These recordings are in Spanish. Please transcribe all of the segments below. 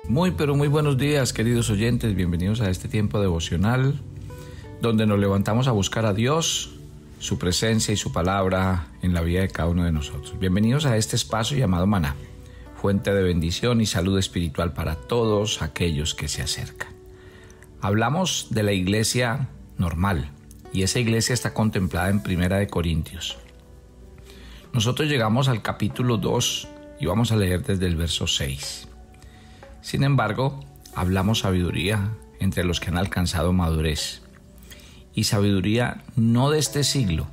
Muy pero muy buenos días, queridos oyentes, bienvenidos a este tiempo devocional donde nos levantamos a buscar a Dios, su presencia y su palabra en la vida de cada uno de nosotros. Bienvenidos a este espacio llamado Maná, fuente de bendición y salud espiritual para todos aquellos que se acercan. Hablamos de la iglesia normal y esa iglesia está contemplada en 1 Corintios. Nosotros llegamos al capítulo 2 y vamos a leer desde el verso 6. Sin embargo, hablamos sabiduría entre los que han alcanzado madurez, y sabiduría no de este siglo,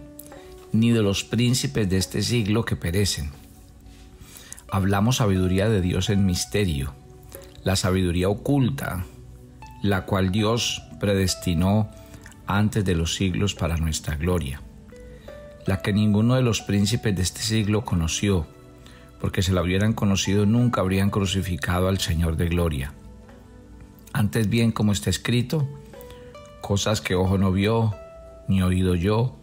ni de los príncipes de este siglo que perecen. Hablamos sabiduría de Dios en misterio, la sabiduría oculta, la cual Dios predestinó antes de los siglos para nuestra gloria, la que ninguno de los príncipes de este siglo conoció, porque si la hubieran conocido nunca habrían crucificado al Señor de gloria. Antes bien, como está escrito, cosas que ojo no vio, ni oído yo,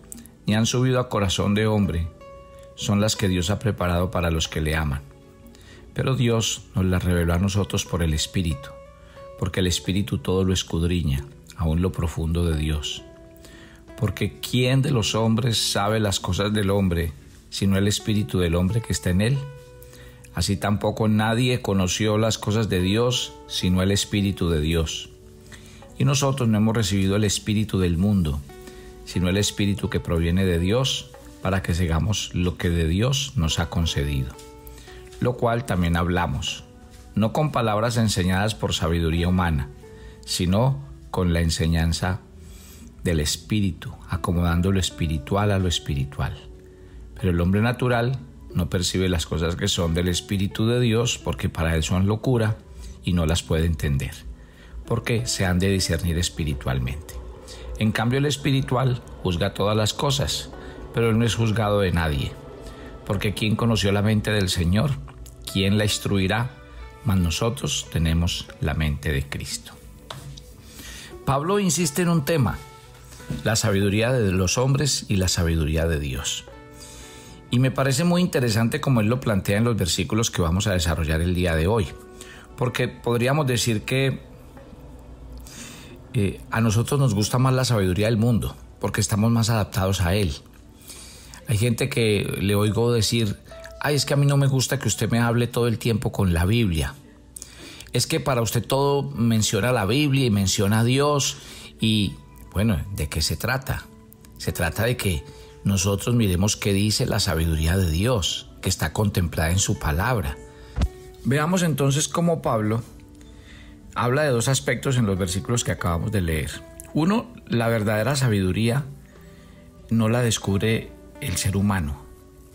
ni han subido a corazón de hombre, son las que Dios ha preparado para los que le aman. Pero Dios nos las reveló a nosotros por el Espíritu, porque el Espíritu todo lo escudriña, aún lo profundo de Dios. Porque ¿quién de los hombres sabe las cosas del hombre, sino el Espíritu del hombre que está en él? Así tampoco nadie conoció las cosas de Dios, sino el Espíritu de Dios. Y nosotros no hemos recibido el espíritu del mundo, sino el Espíritu que proviene de Dios, para que sigamos lo que de Dios nos ha concedido. Lo cual también hablamos, no con palabras enseñadas por sabiduría humana, sino con la enseñanza del Espíritu, acomodando lo espiritual a lo espiritual. Pero el hombre natural no percibe las cosas que son del Espíritu de Dios, porque para él son locura y no las puede entender, porque se han de discernir espiritualmente. En cambio, el espiritual juzga todas las cosas, pero él no es juzgado de nadie. Porque ¿quién conoció la mente del Señor? ¿Quién la instruirá? Mas nosotros tenemos la mente de Cristo. Pablo insiste en un tema: la sabiduría de los hombres y la sabiduría de Dios. Y me parece muy interesante como él lo plantea en los versículos que vamos a desarrollar el día de hoy. Porque podríamos decir que a nosotros nos gusta más la sabiduría del mundo, porque estamos más adaptados a él. Hay gente que le oigo decir: ay, es que a mí no me gusta que usted me hable todo el tiempo con la Biblia. Es que para usted todo menciona la Biblia y menciona a Dios. Y bueno, ¿de qué se trata? Se trata de que nosotros miremos qué dice la sabiduría de Dios, que está contemplada en su palabra. Veamos entonces cómo Pablo habla de dos aspectos en los versículos que acabamos de leer. Uno, la verdadera sabiduría no la descubre el ser humano.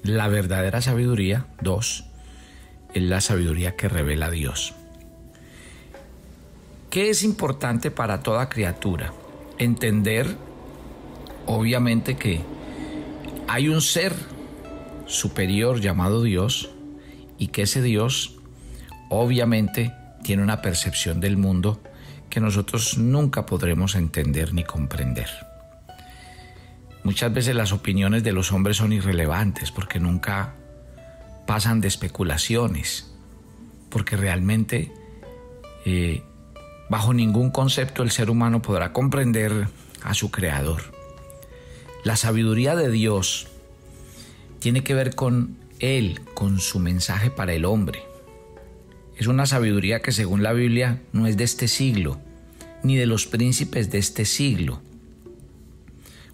La verdadera sabiduría, dos, es la sabiduría que revela a Dios. ¿Qué es importante para toda criatura? Entender, obviamente, que hay un ser superior llamado Dios, y que ese Dios, obviamente, tiene una percepción del mundo que nosotros nunca podremos entender ni comprender. Muchas veces las opiniones de los hombres son irrelevantes porque nunca pasan de especulaciones, porque realmente bajo ningún concepto el ser humano podrá comprender a su Creador. La sabiduría de Dios tiene que ver con Él, con su mensaje para el hombre. Es una sabiduría que, según la Biblia, no es de este siglo, ni de los príncipes de este siglo.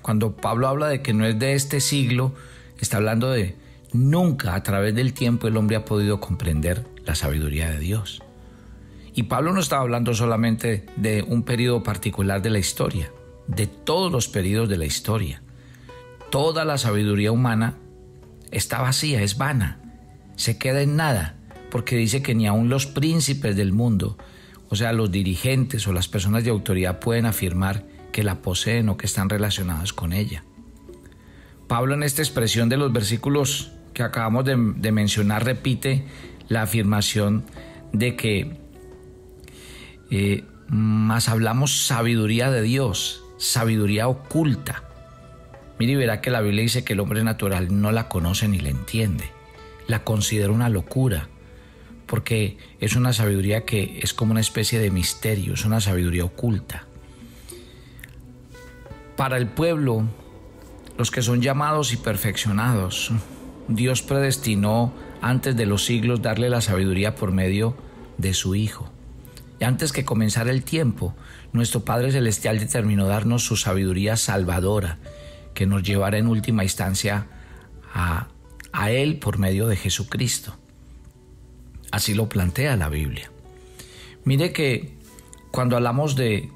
Cuando Pablo habla de que no es de este siglo, está hablando de nunca a través del tiempo el hombre ha podido comprender la sabiduría de Dios. Y Pablo no estaba hablando solamente de un periodo particular de la historia, de todos los periodos de la historia. Toda la sabiduría humana está vacía, es vana, se queda en nada, porque dice que ni aun los príncipes del mundo, o sea, los dirigentes o las personas de autoridad, pueden afirmar que la poseen o que están relacionados con ella. Pablo, en esta expresión de los versículos que acabamos de mencionar, repite la afirmación de que más hablamos sabiduría de Dios, sabiduría oculta. Mire y verá que la Biblia dice que el hombre natural no la conoce ni la entiende, la considera una locura, porque es una sabiduría que es como una especie de misterio, es una sabiduría oculta. Para el pueblo, los que son llamados y perfeccionados, Dios predestinó antes de los siglos darle la sabiduría por medio de su Hijo. Y antes que comenzara el tiempo, nuestro Padre Celestial determinó darnos su sabiduría salvadora, que nos llevará en última instancia a Él por medio de Jesucristo. Así lo plantea la Biblia. Mire que cuando hablamos de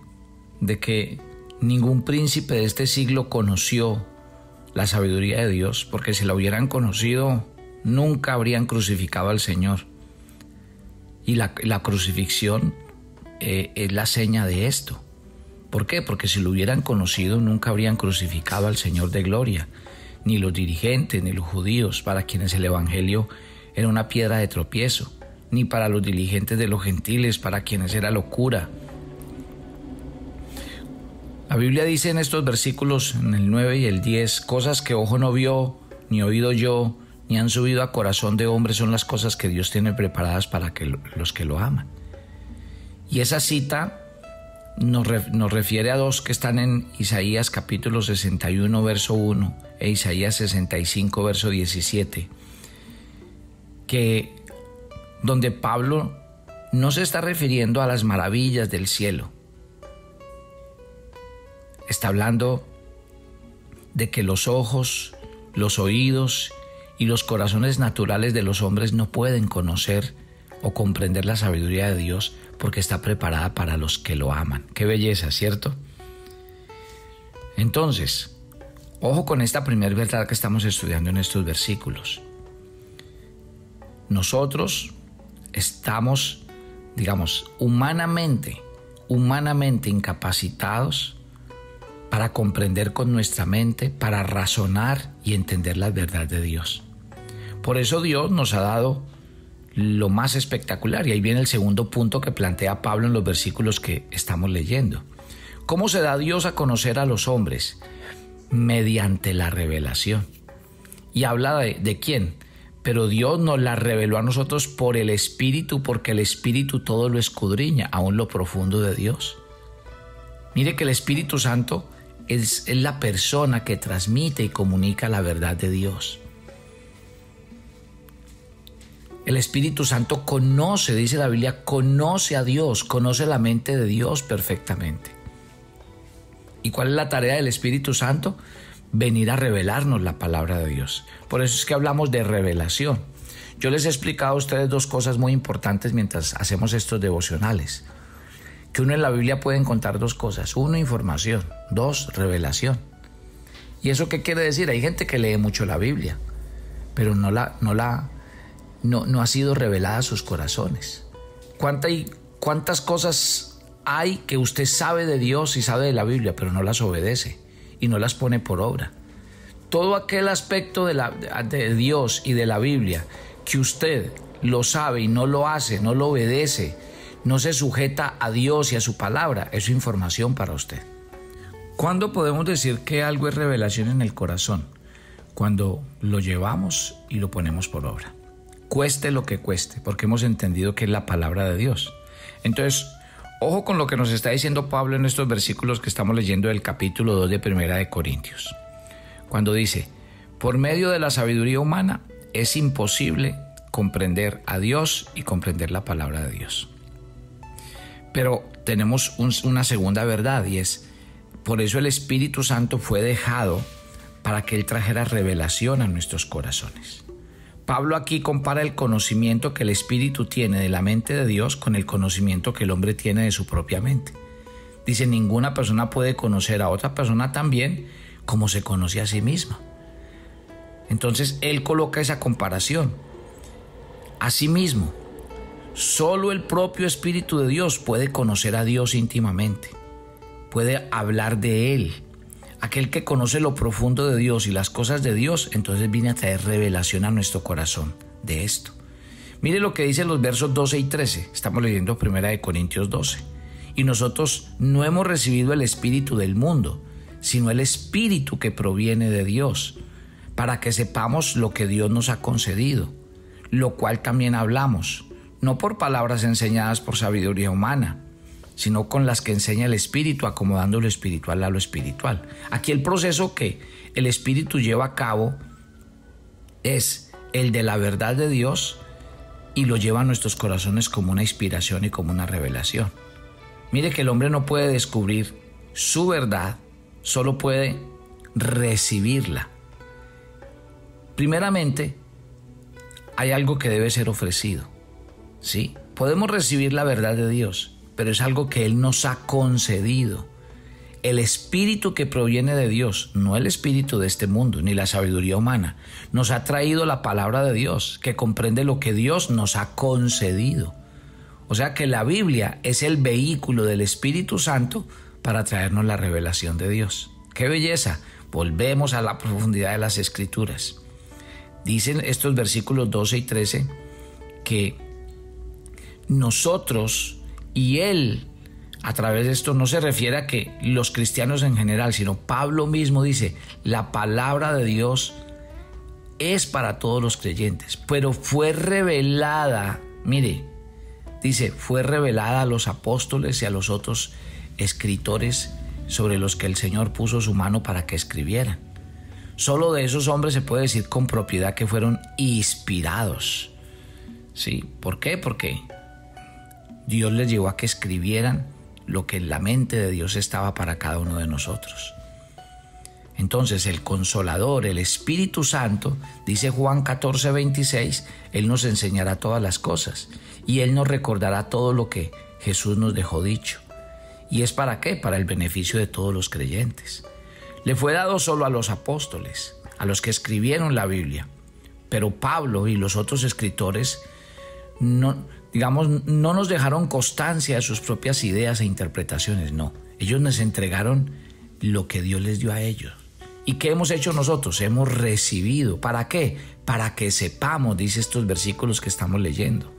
que ningún príncipe de este siglo conoció la sabiduría de Dios, porque si la hubieran conocido, nunca habrían crucificado al Señor. Y la crucifixión es la seña de esto. ¿Por qué? Porque si lo hubieran conocido, nunca habrían crucificado al Señor de gloria, ni los dirigentes, ni los judíos, para quienes el Evangelio era una piedra de tropiezo, ni para los dirigentes de los gentiles, para quienes era locura. La Biblia dice en estos versículos, en el 9 y el 10, cosas que ojo no vio, ni oído yo, ni han subido a corazón de hombre, son las cosas que Dios tiene preparadas para los que lo aman. Y esa cita nos refiere a dos que están en Isaías capítulo 61, verso 1, e Isaías 65, verso 17, donde Pablo no se está refiriendo a las maravillas del cielo. Está hablando de que los ojos, los oídos y los corazones naturales de los hombres no pueden conocer o comprender la sabiduría de Dios, porque está preparada para los que lo aman. Qué belleza, ¿cierto? Entonces, ojo con esta primera verdad que estamos estudiando en estos versículos. Nosotros estamos, humanamente incapacitados para comprender con nuestra mente, para razonar y entender la verdad de Dios. Por eso Dios nos ha dado lo más espectacular, y ahí viene el segundo punto que plantea Pablo en los versículos que estamos leyendo. ¿Cómo se da Dios a conocer a los hombres? Mediante la revelación. Y habla de quién, pero Dios nos la reveló a nosotros por el Espíritu, porque el Espíritu todo lo escudriña, aún lo profundo de Dios. Mire que el Espíritu Santo es la persona que transmite y comunica la verdad de Dios. El Espíritu Santo conoce, dice la Biblia, conoce a Dios, conoce la mente de Dios perfectamente. ¿Y cuál es la tarea del Espíritu Santo? Venir a revelarnos la palabra de Dios. Por eso es que hablamos de revelación. Yo les he explicado a ustedes dos cosas muy importantes mientras hacemos estos devocionales. Que uno en la Biblia puede encontrar dos cosas. Uno, información. Dos, revelación. ¿Y eso qué quiere decir? Hay gente que lee mucho la Biblia, pero no ha sido revelada a sus corazones. ¿Cuántas cosas hay que usted sabe de Dios y sabe de la Biblia, pero no las obedece y no las pone por obra? Todo aquel aspecto de Dios y de la Biblia que usted lo sabe y no lo hace, no lo obedece, no se sujeta a Dios y a su palabra, es información para usted. ¿Cuándo podemos decir que algo es revelación en el corazón? Cuando lo llevamos y lo ponemos por obra. Cueste lo que cueste, porque hemos entendido que es la palabra de Dios. Entonces, ojo con lo que nos está diciendo Pablo en estos versículos que estamos leyendo del capítulo 2 de Primera de Corintios. Cuando dice, por medio de la sabiduría humana es imposible comprender a Dios y comprender la palabra de Dios. Pero tenemos una segunda verdad, y es, por eso el Espíritu Santo fue dejado para que Él trajera revelación a nuestros corazones. Pablo aquí compara el conocimiento que el Espíritu tiene de la mente de Dios con el conocimiento que el hombre tiene de su propia mente. Dice, ninguna persona puede conocer a otra persona tan bien como se conoce a sí misma. Entonces él coloca esa comparación. Asimismo, solo el propio Espíritu de Dios puede conocer a Dios íntimamente, puede hablar de Él. Aquel que conoce lo profundo de Dios y las cosas de Dios, entonces viene a traer revelación a nuestro corazón de esto. Mire lo que dicen los versos 12 y 13. Estamos leyendo 1 Corintios 12. Y nosotros no hemos recibido el espíritu del mundo, sino el Espíritu que proviene de Dios, para que sepamos lo que Dios nos ha concedido, lo cual también hablamos, no por palabras enseñadas por sabiduría humana, sino con las que enseña el Espíritu, acomodando lo espiritual a lo espiritual. Aquí el proceso que el Espíritu lleva a cabo es el de la verdad de Dios y lo lleva a nuestros corazones como una inspiración y como una revelación. Mire que el hombre no puede descubrir su verdad, solo puede recibirla. Primeramente, hay algo que debe ser ofrecido, ¿sí? Podemos recibir la verdad de Dios, pero es algo que Él nos ha concedido. El espíritu que proviene de Dios, no el espíritu de este mundo, ni la sabiduría humana, nos ha traído la palabra de Dios, que comprende lo que Dios nos ha concedido. O sea que la Biblia es el vehículo del Espíritu Santo para traernos la revelación de Dios. ¡Qué belleza! Volvemos a la profundidad de las Escrituras. Dicen estos versículos 12 y 13 que nosotros y Él, a través de esto no se refiere a que los cristianos en general, sino Pablo mismo dice, la palabra de Dios es para todos los creyentes, pero fue revelada, mire, dice, fue revelada a los apóstoles y a los otros escritores sobre los que el Señor puso su mano para que escribieran. Solo de esos hombres se puede decir con propiedad que fueron inspirados. ¿Sí? ¿Por qué? Porque Dios les llevó a que escribieran lo que en la mente de Dios estaba para cada uno de nosotros. Entonces el Consolador, el Espíritu Santo, dice Juan 14:26, Él nos enseñará todas las cosas y Él nos recordará todo lo que Jesús nos dejó dicho. ¿Y es para qué? Para el beneficio de todos los creyentes. Le fue dado solo a los apóstoles, a los que escribieron la Biblia, pero Pablo y los otros escritores no nos dejaron constancia de sus propias ideas e interpretaciones, no. Ellos nos entregaron lo que Dios les dio a ellos. ¿Y qué hemos hecho nosotros? Hemos recibido. ¿Para qué? Para que sepamos, dice estos versículos que estamos leyendo.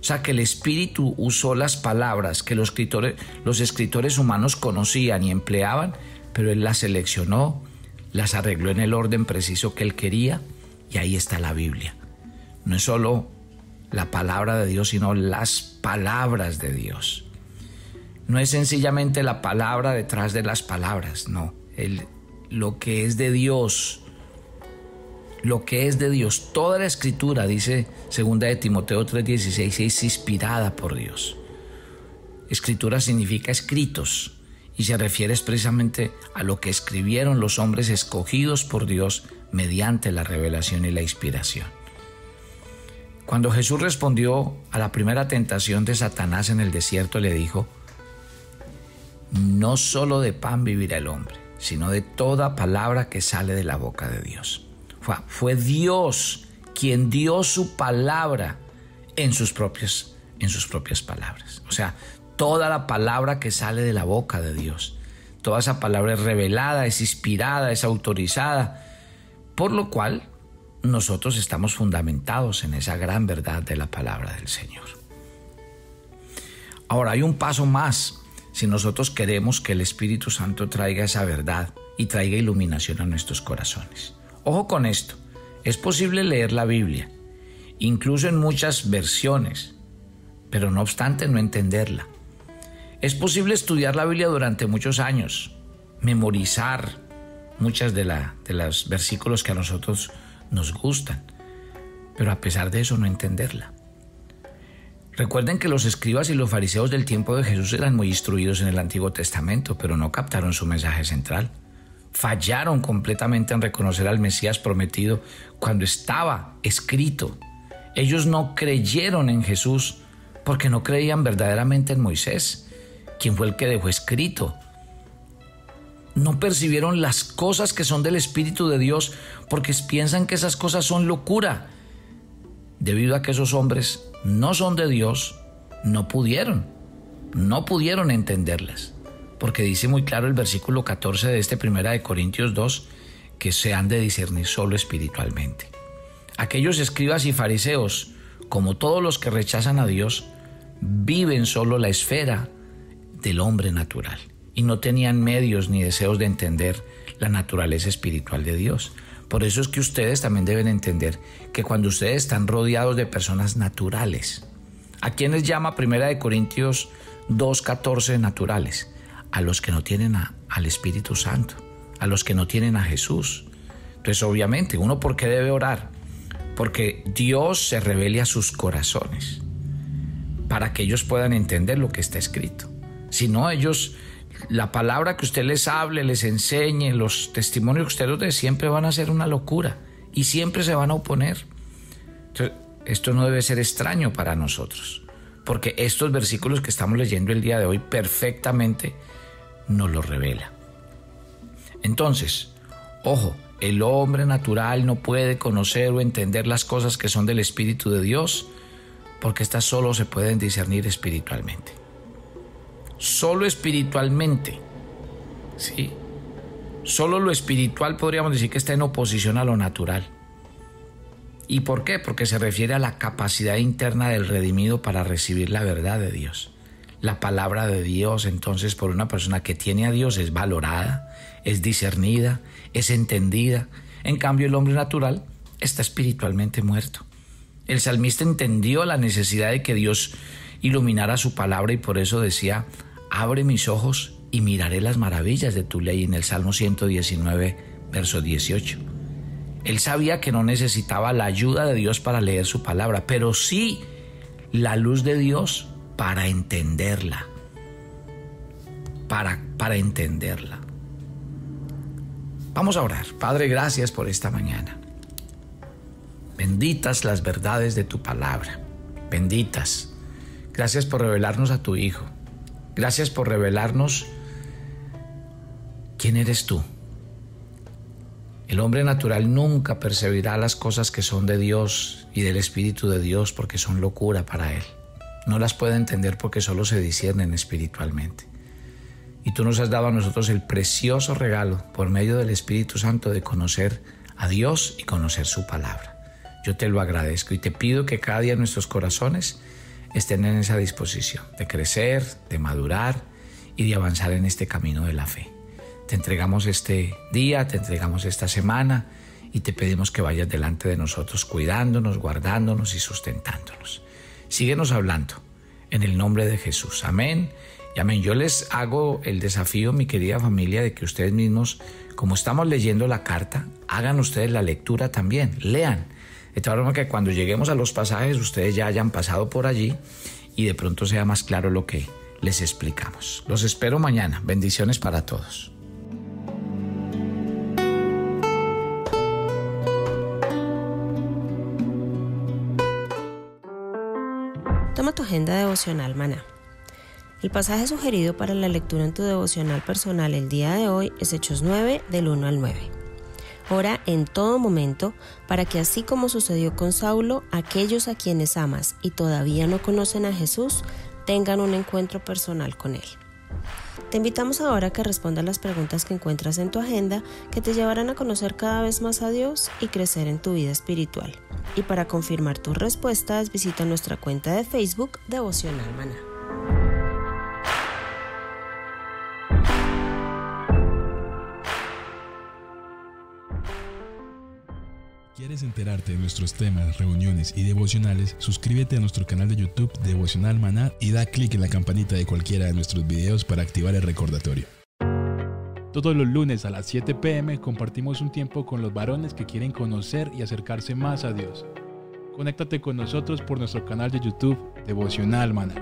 O sea, que el Espíritu usó las palabras que los escritores humanos conocían y empleaban, pero Él las seleccionó, las arregló en el orden preciso que Él quería, y ahí está la Biblia. No es solo la palabra de Dios, sino las palabras de Dios. No es sencillamente la palabra detrás de las palabras, no. Lo que es de Dios, toda la Escritura, dice 2 Timoteo 3:16, es inspirada por Dios. Escritura significa escritos y se refiere expresamente a lo que escribieron los hombres escogidos por Dios mediante la revelación y la inspiración. Cuando Jesús respondió a la primera tentación de Satanás en el desierto, le dijo, no solo de pan vivirá el hombre, sino de toda palabra que sale de la boca de Dios. Fue Dios quien dio su palabra en sus propias palabras. O sea, toda la palabra que sale de la boca de Dios, toda esa palabra es revelada, es inspirada, es autorizada, por lo cual nosotros estamos fundamentados en esa gran verdad de la palabra del Señor. Ahora, hay un paso más. Si nosotros queremos que el Espíritu Santo traiga esa verdad y traiga iluminación a nuestros corazones. Ojo con esto, es posible leer la Biblia, incluso en muchas versiones, pero no obstante no entenderla. Es posible estudiar la Biblia durante muchos años, memorizar muchas de los versículos que a nosotros nos gustan, pero a pesar de eso no entenderla. Recuerden que los escribas y los fariseos del tiempo de Jesús eran muy instruidos en el Antiguo Testamento, pero no captaron su mensaje central. Fallaron completamente en reconocer al Mesías prometido cuando estaba escrito. Ellos no creyeron en Jesús porque no creían verdaderamente en Moisés, quien fue el que dejó escrito. No percibieron las cosas que son del Espíritu de Dios porque piensan que esas cosas son locura. Debido a que esos hombres no son de Dios, no pudieron entenderlas. Porque dice muy claro el versículo 14 de 1 Corintios 2, que se han de discernir solo espiritualmente. Aquellos escribas y fariseos, como todos los que rechazan a Dios, viven solo la esfera del hombre natural y no tenían medios ni deseos de entender la naturaleza espiritual de Dios. Por eso es que ustedes también deben entender que cuando ustedes están rodeados de personas naturales, ¿A quiénes llama 1 Corintios 2:14 naturales? A los que no tienen al Espíritu Santo, a los que no tienen a Jesús. Entonces, obviamente, ¿uno por qué debe orar? Porque Dios se revele a sus corazones para que ellos puedan entender lo que está escrito. Si no, ellos, la palabra que usted les hable, les enseñe, los testimonios que usted les dé, siempre van a ser una locura y siempre se van a oponer. Entonces, esto no debe ser extraño para nosotros, porque estos versículos que estamos leyendo el día de hoy perfectamente nos lo revela. Entonces, ojo, el hombre natural no puede conocer o entender las cosas que son del Espíritu de Dios, porque estas solo se pueden discernir espiritualmente. Solo espiritualmente, ¿sí? Solo lo espiritual podríamos decir que está en oposición a lo natural. ¿Y por qué? Porque se refiere a la capacidad interna del redimido para recibir la verdad de Dios. La palabra de Dios, entonces, por una persona que tiene a Dios es valorada, es discernida, es entendida. En cambio, el hombre natural está espiritualmente muerto. El salmista entendió la necesidad de que Dios iluminara su palabra y por eso decía: abre mis ojos y miraré las maravillas de tu ley, en el Salmo 119, verso 18. Él sabía que no necesitaba la ayuda de Dios para leer su palabra, pero sí la luz de Dios para entenderla. Para entenderla. Vamos a orar. Padre, gracias por esta mañana. Benditas las verdades de tu palabra. Benditas. Gracias por revelarnos a tu Hijo. Gracias por revelarnos quién eres tú. El hombre natural nunca percibirá las cosas que son de Dios y del Espíritu de Dios porque son locura para él. No las puede entender porque solo se disciernen espiritualmente. Y tú nos has dado a nosotros el precioso regalo por medio del Espíritu Santo de conocer a Dios y conocer su palabra. Yo te lo agradezco y te pido que cada día nuestros corazones estén en esa disposición de crecer, de madurar y de avanzar en este camino de la fe. Te entregamos este día, te entregamos esta semana y te pedimos que vayas delante de nosotros cuidándonos, guardándonos y sustentándonos. Síguenos hablando en el nombre de Jesús. Amén y amén. Yo les hago el desafío, mi querida familia, de que ustedes mismos, como estamos leyendo la carta, hagan ustedes la lectura también, lean. De tal forma que cuando lleguemos a los pasajes ustedes ya hayan pasado por allí y de pronto sea más claro lo que les explicamos. Los espero mañana. Bendiciones para todos. Toma tu agenda devocional Maná. El pasaje sugerido para la lectura en tu devocional personal el día de hoy es Hechos 9, del 1 al 9. Ora en todo momento para que, así como sucedió con Saulo, aquellos a quienes amas y todavía no conocen a Jesús tengan un encuentro personal con Él. Te invitamos ahora a que respondas las preguntas que encuentras en tu agenda, que te llevarán a conocer cada vez más a Dios y crecer en tu vida espiritual. Y para confirmar tus respuestas, visita nuestra cuenta de Facebook Devocional Maná. ¿Quieres enterarte de nuestros temas, reuniones y devocionales? Suscríbete a nuestro canal de YouTube Devocional Maná y da clic en la campanita de cualquiera de nuestros videos para activar el recordatorio. Todos los lunes a las 7 p.m. compartimos un tiempo con los varones que quieren conocer y acercarse más a Dios. Conéctate con nosotros por nuestro canal de YouTube Devocional Maná.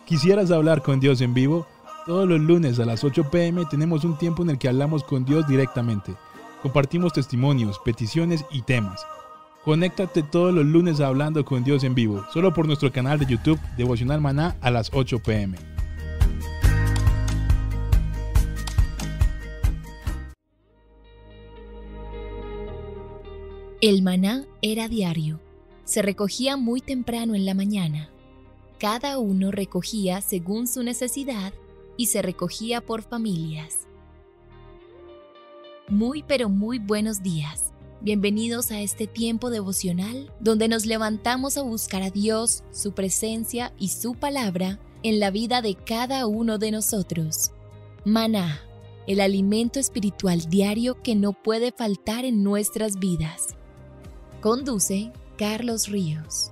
¿Quisieras hablar con Dios en vivo? Todos los lunes a las 8 p.m. tenemos un tiempo en el que hablamos con Dios directamente. Compartimos testimonios, peticiones y temas. Conéctate todos los lunes a Hablando con Dios en vivo, solo por nuestro canal de YouTube Devocional Maná a las 8 p.m. El maná era diario. Se recogía muy temprano en la mañana. Cada uno recogía según su necesidad y se recogía por familias. Muy pero muy buenos días. Bienvenidos a este tiempo devocional donde nos levantamos a buscar a Dios, su presencia y su palabra en la vida de cada uno de nosotros. Maná, el alimento espiritual diario que no puede faltar en nuestras vidas. Conduce Carlos Ríos.